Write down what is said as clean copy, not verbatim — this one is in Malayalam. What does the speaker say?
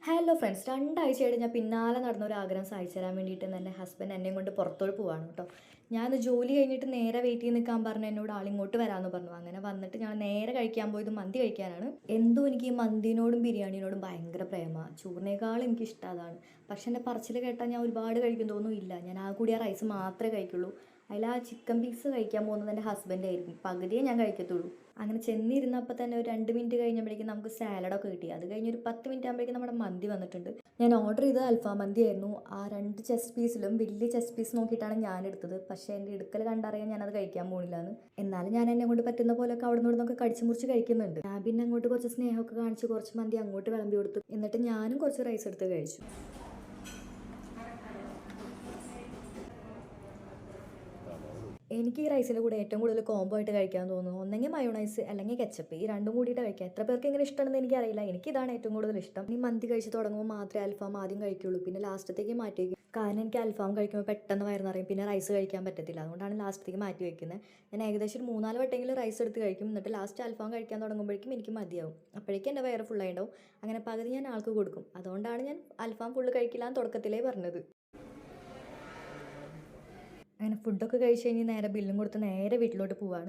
ഹലോ ഫ്രണ്ട്സ്, രണ്ടാഴ്ചയായിട്ട് ഞാൻ പിന്നാലെ നടന്ന ഒരു ആഗ്രഹം സാധിച്ചു തരാൻ വേണ്ടിയിട്ട് എൻ്റെ ഹസ്ബൻഡ് എന്നെയും കൊണ്ട് പുറത്തോട്ട് പോവാണ് കേട്ടോ. ഞാൻ ജോലി കഴിഞ്ഞിട്ട് നേരെ വെയിറ്റ് ചെയ്ത് നിൽക്കാൻ പറഞ്ഞു, എന്നോട് ആളിങ്ങോട്ട് വരാമെന്ന് പറഞ്ഞു. അങ്ങനെ വന്നിട്ട് ഞാൻ നേരെ കഴിക്കാൻ പോയത് മന്തി കഴിക്കാനാണ്. എന്തോ എനിക്ക് ഈ മന്തിനോടും ബിരിയാണിനോടും ഭയങ്കര പ്രേമമാണ്. ചോറിനേക്കാൾ എനിക്ക് ഇഷ്ടം അതാണ്. പക്ഷെ എൻ്റെ പറച്ചിൽ കേട്ടാൽ ഞാൻ ഒരുപാട് കഴിക്കും തോന്നുന്നില്ല. ഞാൻ ആ കൂടി ആ റൈസ് മാത്രമേ കഴിക്കുള്ളൂ. അതിൽ ആ ചിക്കൻ പീസ് കഴിക്കാൻ പോകുന്നത് എൻ്റെ ഹസ്ബൻഡ് ആയിരിക്കും. പകുതിയേ ഞാൻ കഴിക്കത്തുള്ളൂ. അങ്ങനെ ചെന്നിരുന്നപ്പോൾ തന്നെ ഒരു 2 മിനിറ്റ് കഴിഞ്ഞപ്പോഴേക്കും നമുക്ക് സാലഡൊക്കെ കിട്ടി. അത് കഴിഞ്ഞ് ഒരു 10 മിനിറ്റ് ആകുമ്പോഴേക്കും നമ്മുടെ മന്തി വന്നിട്ടുണ്ട്. ഞാൻ ഓർഡർ ചെയ്തത് അൽഫാം മന്തി ആയിരുന്നു. ആ 2 ചെസ്റ്റ് പീസിലും വലിയ ചെസ്റ്റ് പീസ് നോക്കിയിട്ടാണ് ഞാൻ എടുത്തത്. പക്ഷേ എൻ്റെ എടുക്കൽ കണ്ടറിയാൻ ഞാനത് കഴിക്കാൻ പോകുന്നില്ല എന്ന്. എന്നാലും ഞാൻ എന്നെ കൊണ്ട് പറ്റുന്ന പോലെയൊക്കെ അവിടെ നിന്നൊക്കെ കടിച്ചു മുറിച്ച് കഴിക്കുന്നുണ്ട്. ഞാൻ പിന്നെ അങ്ങോട്ട് കുറച്ച് സ്നേഹമൊക്കെ കാണിച്ച് കുറച്ച് മന്തി അങ്ങോട്ട് വിളമ്പി കൊടുത്തു. എന്നിട്ട് ഞാനും കുറച്ച് റൈസ് എടുത്ത് കഴിച്ചു. എനിക്ക് ഈ റൈസിൻ്റെ കൂടെ ഏറ്റവും കൂടുതൽ കോംബോ ആയിട്ട് കഴിക്കാൻ തോന്നുന്നു ഒന്നെങ്കിൽ മയോണൈസ് അല്ലെങ്കിൽ കെച്ചപ്പ്. ഈ രണ്ടും കൂടിയിട്ട് കഴിക്കാം. എത്ര പേർക്ക് എങ്ങനെ ഇഷ്ടമാണെന്ന് എനിക്കറിയില്ല. എനിക്കിതാണ് ഏറ്റവും കൂടുതൽ ഇഷ്ടം. ഈ മന്തി കഴിച്ച് തുടങ്ങുമ്പോൾ മാത്രമേ അൽഫാം ആദ്യം കഴിക്കുള്ളൂ. പിന്നെ ലാസ്റ്റത്തേക്ക് മാറ്റി വയ്ക്കും. കാരണം എനിക്ക് അൽഫാം കഴിക്കുമ്പോൾ പെട്ടെന്ന് വയറ് നിറയും. പിന്നെ റൈസ് കഴിക്കാൻ പറ്റത്തില്ല. അതുകൊണ്ടാണ് ലാസ്റ്റത്തേക്ക് മാറ്റി വയ്ക്കുന്നത്. ഞാൻ ഏകദേശം ഒരു 3-4 വട്ടെങ്കിലും റൈസ് എടുത്ത് കഴിക്കും. എന്നിട്ട് ലാസ്റ്റ് അൽഫാം കഴിക്കാൻ തുടങ്ങുമ്പോഴേക്കും എനിക്ക് മതിയാവും. അപ്പോഴേക്കും എൻ്റെ വയറ് ഫുള്ളായിട്ടുണ്ടാവും. അങ്ങനെ പകുതി ഞാൻ ആൾക്ക് കൊടുക്കും. അതുകൊണ്ടാണ് ഞാൻ അൽഫാം ഫുള്ള് കഴിക്കില്ല എന്ന് തുടക്കത്തിലേ പറഞ്ഞത്. അങ്ങനെ ഫുഡൊക്കെ കഴിച്ച് കഴിഞ്ഞ് നേരെ ബില്ലും കൊടുത്ത് നേരെ വീട്ടിലോട്ട് പോവാണ്.